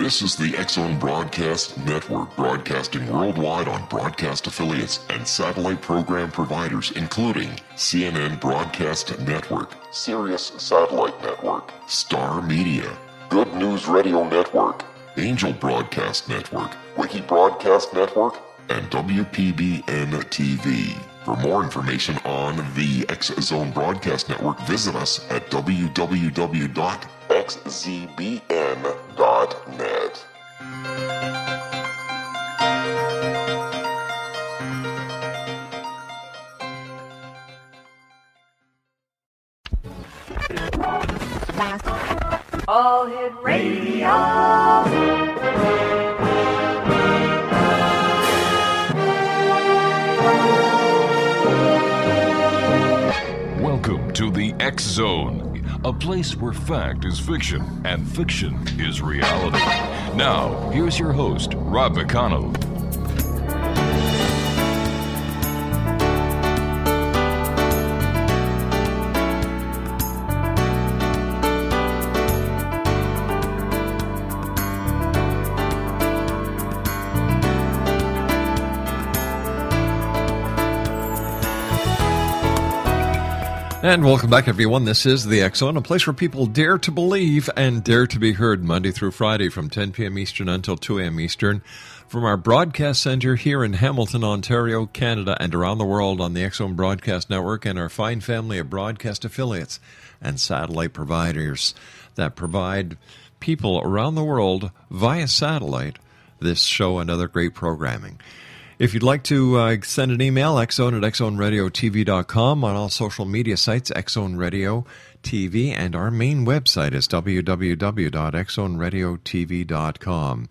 This is the X-Zone Broadcast Network, broadcasting worldwide on broadcast affiliates and satellite program providers, including CNN Broadcast Network, Sirius Satellite Network, Star Media, Good News Radio Network, Angel Broadcast Network, Wiki Broadcast Network, and WPBN TV. For more information on the X-Zone Broadcast Network, visit us at www.xzbn.net. All Hit Radio. Welcome to the X-Zone, a place where fact is fiction and fiction is reality. Now, here's your host, Rob McConnell. And welcome back, everyone. This is the X-Zone, a place where people dare to believe and dare to be heard Monday through Friday from 10 p.m. Eastern until 2 a.m. Eastern from our broadcast center here in Hamilton, Ontario, Canada, and around the world on the X-Zone Broadcast Network and our fine family of broadcast affiliates and satellite providers that provide people around the world via satellite this show and other great programming. If you'd like to send an email, xzone at xzoneradiotv.com, on all social media sites, X-Zone Radio TV, and our main website is www.xzoneradiotv.com.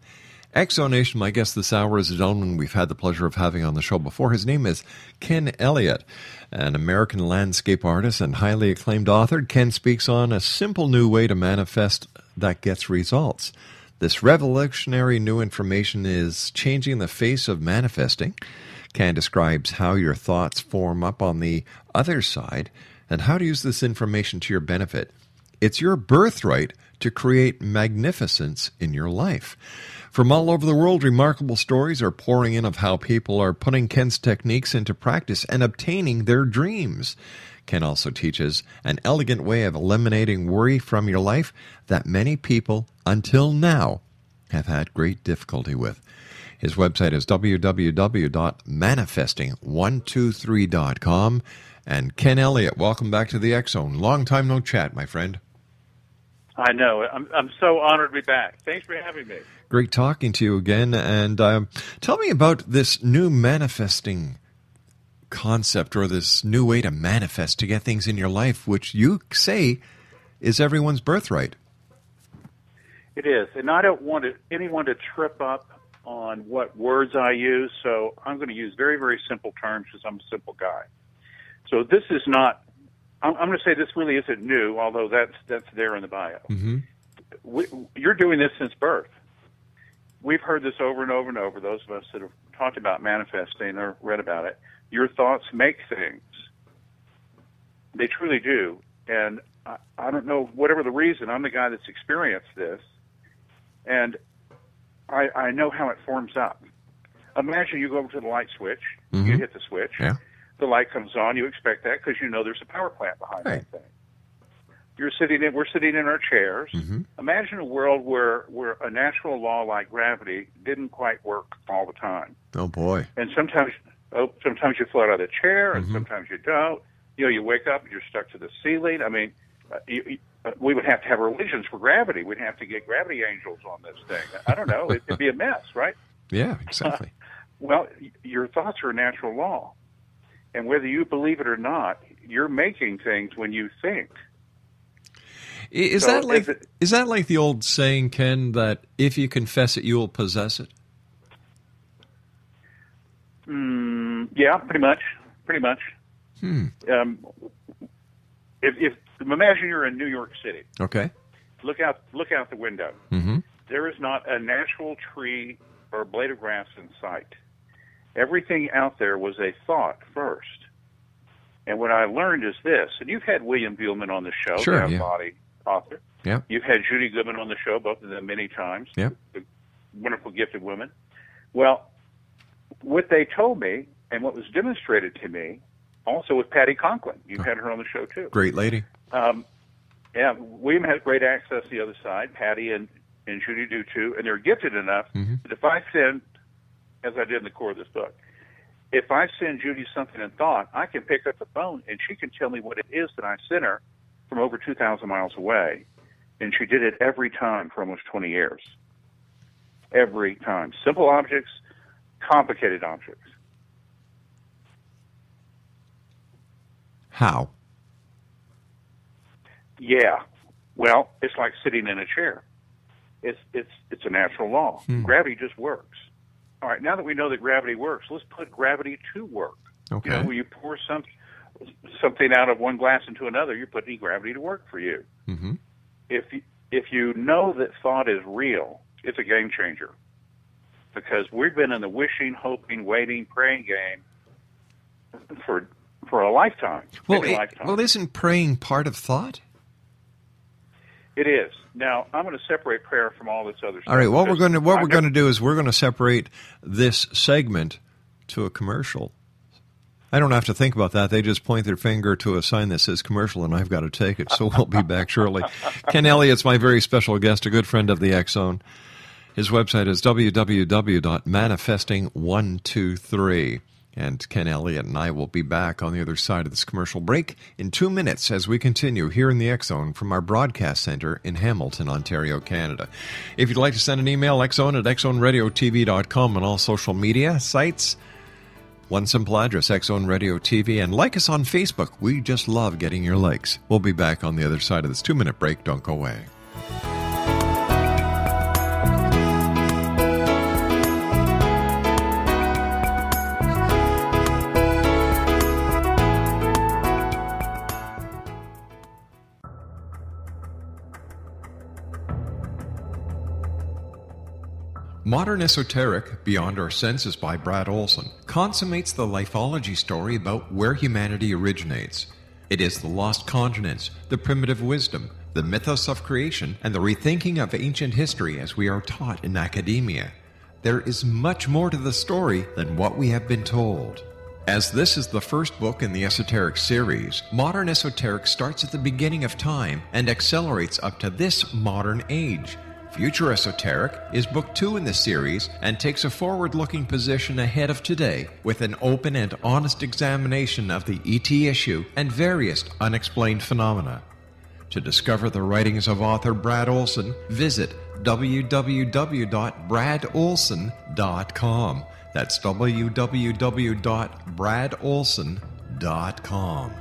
X-Zone Nation, my guest this hour is a gentleman we've had the pleasure of having on the show before. His name is Kenn Elliott, an American landscape artist and highly acclaimed author. Kenn speaks on a simple new way to manifest that gets results. This revolutionary new information is changing the face of manifesting. Kenn describes how your thoughts form up on the other side and how to use this information to your benefit. It's your birthright to create magnificence in your life. From all over the world, remarkable stories are pouring in of how people are putting Kenn's techniques into practice and obtaining their dreams. Kenn also teaches an elegant way of eliminating worry from your life that many people, until now, have had great difficulty with. His website is www.manifesting123.com. And Kenn Elliott, welcome back to the X-Zone. Long time no chat, my friend. I know. I'm so honored to be back. Thanks for having me. Great talking to you again. And tell me about this new manifesting concept, or this new way to manifest to get things in your life, which you say is everyone's birthright. It is, and I don't want anyone to trip up on what words I use, so I'm going to use very, very simple terms because I'm a simple guy. So this is not, I'm going to say this really isn't new, although that's there in the bio. Mm-hmm. You're doing this since birth. We've heard this over and over and over, those of us that have talked about manifesting or read about it. Your thoughts make things. They truly do. And I don't know, whatever the reason, I'm the guy that's experienced this. And I know how it forms up. Imagine you go over to the light switch, mm-hmm. you hit the switch, yeah. The light comes on, you expect that because you know there's a power plant behind right. that thing. We're sitting in our chairs. Mm-hmm. Imagine a world where a natural law like gravity didn't quite work all the time. Oh, boy. And sometimes you float out of the chair, and mm-hmm. sometimes you don't. You know, you wake up and you're stuck to the ceiling. I mean, we would have to have religions for gravity. We'd have to get gravity angels on this thing. I don't know. It'd be a mess, right? Yeah, exactly. Well, your thoughts are a natural law. And whether you believe it or not, you're making things when you think. Is that like the old saying, Kenn, that if you confess it, you will possess it? Yeah, pretty much. If imagine you're in New York City. Okay. Look out the window. Mm-hmm. There is not a natural tree or a blade of grass in sight. Everything out there was a thought first. And what I learned is this, and you've had William Buhlman on the show, sure, the body author. Yep. You've had Judy Goodman on the show, both of them many times. Yep. Wonderful, gifted women. Well, what they told me and what was demonstrated to me also with Patty Conklin. You've had her on the show, too. Great lady. Yeah, William has great access to the other side. Patty and Judy do, too. And they're gifted enough that if I send, as I did in the core of this book, if I send Judy something in thought, I can pick up the phone and she can tell me what it is that I sent her from over 2,000 miles away. And she did it every time for almost 20 years. Every time. Simple objects, complicated objects. How? Yeah. Well, it's like sitting in a chair. It's a natural law. Gravity just works. All right, now that we know that gravity works, let's put gravity to work. Okay. You know, when you pour something out of one glass into another, you're putting gravity to work for you. Mm-hmm. If you know that thought is real, it's a game changer. Because we've been in the wishing, hoping, waiting, praying game for a lifetime. Well, isn't praying part of thought? It is. Now, I'm going to separate prayer from all this other stuff. All right, what we're going to do is we're going to separate this segment to a commercial. I don't have to think about that. They just point their finger to a sign that says commercial, and I've got to take it. So we'll be back shortly. Kenn Elliott's my very special guest, a good friend of the X Zone. His website is www.manifesting123. And Kenn Elliott and I will be back on the other side of this commercial break in 2 minutes as we continue here in the X Zone from our broadcast center in Hamilton, Ontario, Canada. If you'd like to send an email, xzone@xzoneradiotv.com and all social media sites. One simple address, X Zone Radio TV, and like us on Facebook. We just love getting your likes. We'll be back on the other side of this 2-minute break. Don't go away. Modern Esoteric, Beyond Our Senses by Brad Olson, consummates the lifeology story about where humanity originates. It is the lost continents, the primitive wisdom, the mythos of creation, and the rethinking of ancient history as we are taught in academia. There is much more to the story than what we have been told. As this is the first book in the Esoteric series, Modern Esoteric starts at the beginning of time and accelerates up to this modern age. Future Esoteric is book 2 in the series and takes a forward-looking position ahead of today with an open and honest examination of the ET issue and various unexplained phenomena. To discover the writings of author Brad Olson, visit www.bradolson.com. That's www.bradolson.com.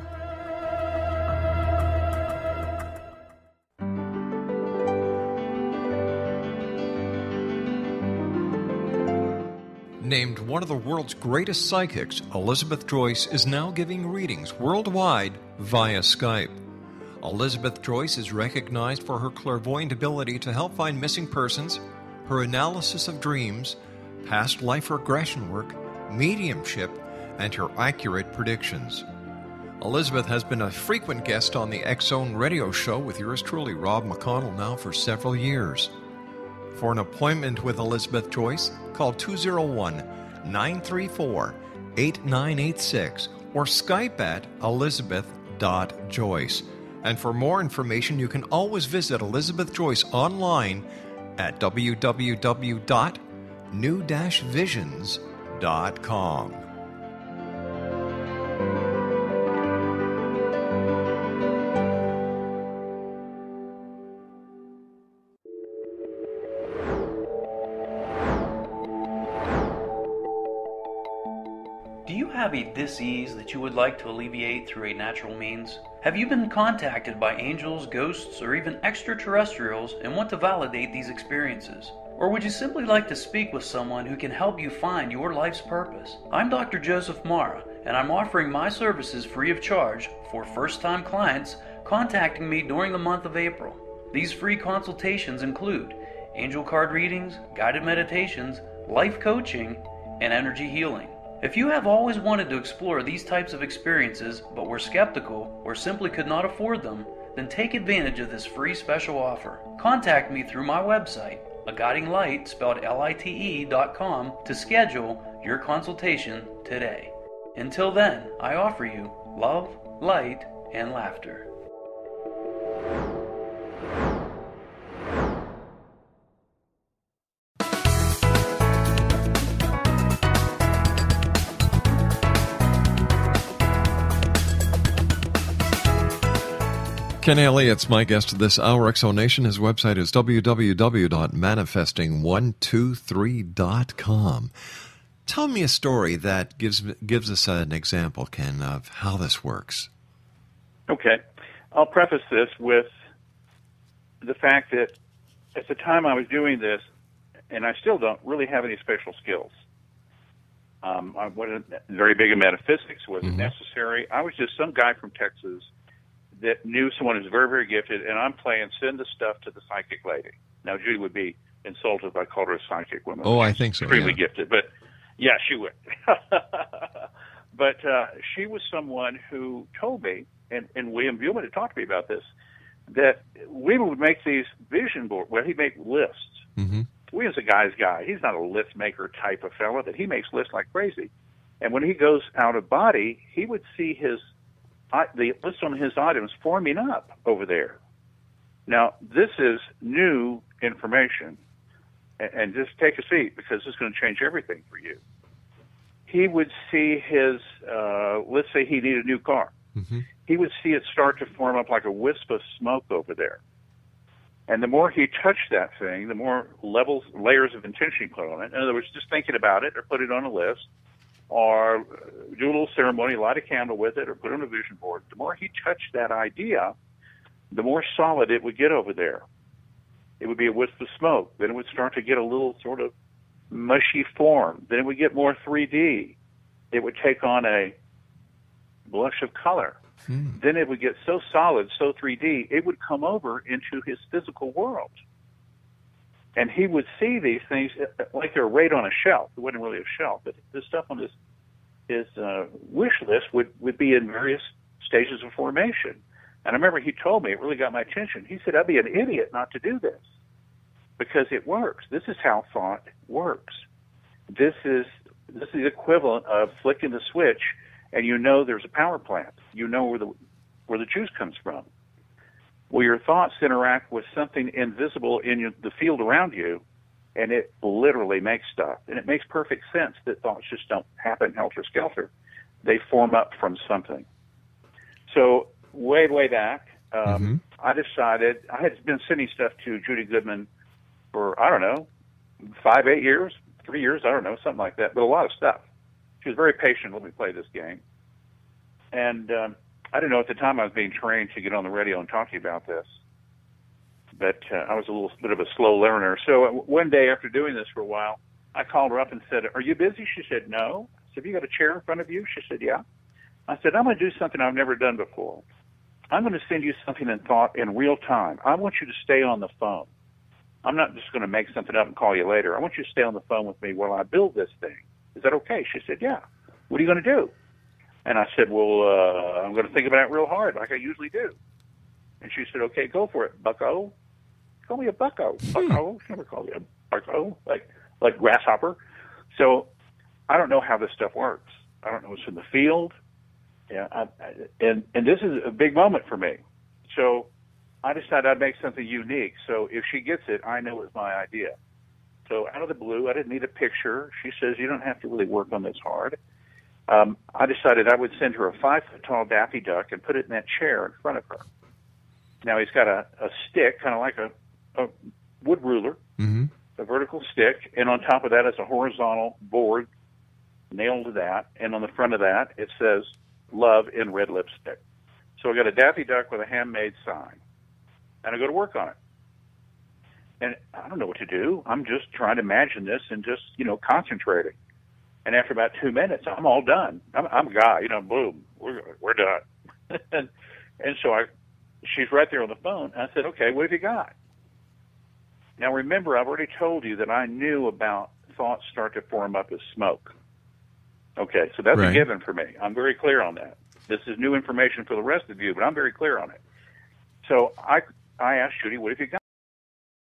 Named one of the world's greatest psychics, Elizabeth Joyce is now giving readings worldwide via Skype. Elizabeth Joyce is recognized for her clairvoyant ability to help find missing persons, her analysis of dreams, past life regression work, mediumship, and her accurate predictions. Elizabeth has been a frequent guest on the X Zone radio show with yours truly, Rob McConnell, now for several years. For an appointment with Elizabeth Joyce, call 201-934-8986 or Skype at elizabeth.joyce. And for more information, you can always visit Elizabeth Joyce online at www.new-visions.com. Do you have a dis-ease that you would like to alleviate through a natural means? Have you been contacted by angels, ghosts, or even extraterrestrials and want to validate these experiences? Or would you simply like to speak with someone who can help you find your life's purpose? I'm Dr. Joseph Mara, and I'm offering my services free of charge for first-time clients contacting me during the month of April. These free consultations include angel card readings, guided meditations, life coaching, and energy healing. If you have always wanted to explore these types of experiences but were skeptical or simply could not afford them, then take advantage of this free special offer. Contact me through my website, aguidinglight, spelled LITE.com, to schedule your consultation today. Until then, I offer you love, light, and laughter. Kenn Elliott's my guest this hour. Exonation. His website is www.manifesting123.com. Tell me a story that gives us an example, Ken, of how this works. Okay. I'll preface this with the fact that at the time I was doing this, and I still don't really have any special skills. I wasn't very big in metaphysics, wasn't necessary. I was just some guy from Texas that knew someone who's very, very gifted, and I'm playing send the stuff to the psychic lady. Now, Judy would be insulted if I called her a psychic woman. Oh, I think so. Extremely gifted, but yeah, she would. But she was someone who told me, and William Buhlman had talked to me about this, that William would make these vision boards. Well, he'd make lists. William's a guy's guy. He's not a list maker type of fella, but he makes lists like crazy. And when he goes out of body, he would see the list on his items forming up over there. Now, this is new information, and just take a seat because this is going to change everything for you. He would see his, let's say he needed a new car. He would see it start to form up like a wisp of smoke over there. And the more he touched that thing, the more layers of intention he put on it. In other words, just thinking about it or put it on a list, or do a little ceremony, light a candle with it, or put it on a vision board. The more he touched that idea, the more solid it would get over there. It would be a wisp of smoke. Then it would start to get a little sort of mushy form. Then it would get more 3D. It would take on a blush of color. Then it would get so solid, so 3D, it would come over into his physical world. And he would see these things like they're right on a shelf. It wasn't really a shelf, but the stuff on his wish list would be in various stages of formation. And I remember he told me, it really got my attention. He said, I'd be an idiot not to do this because it works. This is how thought works. This is the equivalent of flicking the switch, and you know there's a power plant. You know where the juice comes from. Well, your thoughts interact with something invisible in the field around you, and it literally makes stuff. And it makes perfect sense that thoughts just don't happen helter-skelter. They form up from something. So way, way back, I decided, I had been sending stuff to Judy Goodman for, 5, 8 years, 3 years, something like that, but a lot of stuff. She was very patient when we played this game. And I didn't know at the time I was being trained to get on the radio and talk to you about this. But I was a little bit of a slow learner. So one day after doing this for a while, I called her up and said, are you busy? She said, no. I said, have you got a chair in front of you? She said, yeah. I said, I'm going to do something I've never done before. I'm going to send you something in thought in real time. I want you to stay on the phone. I'm not just going to make something up and call you later. I want you to stay on the phone with me while I build this thing. Is that okay? She said, yeah. What are you going to do? And I said, well, I'm going to think about it real hard like I usually do. And she said, okay, go for it, bucko. Call me a bucko. Bucko. She never called me a bucko, like grasshopper. So I don't know how this stuff works. I don't know what's in the field. Yeah, and this is a big moment for me. So I decided I'd make something unique. So if she gets it, I know it's my idea. So out of the blue, I didn't need a picture. She says, you don't have to really work on this hard. I decided I would send her a 5-foot-tall Daffy Duck and put it in that chair in front of her. Now, he's got a stick, kind of like a wood ruler, a vertical stick, and on top of that is a horizontal board nailed to that, and on the front of that it says, love in red lipstick. So I got a Daffy Duck with a handmade sign, and I go to work on it. And I don't know what to do. I'm just trying to imagine this and just, concentrating. And after about 2 minutes, I'm all done. I'm a guy, boom, we're done. and so she's right there on the phone. I said, okay, what have you got? Now remember, I've already told you that I knew about thoughts start to form up as smoke. Okay, so that's a given for me. I'm very clear on that. This is new information for the rest of you, but I'm very clear on it. So I asked Judy, what have you got?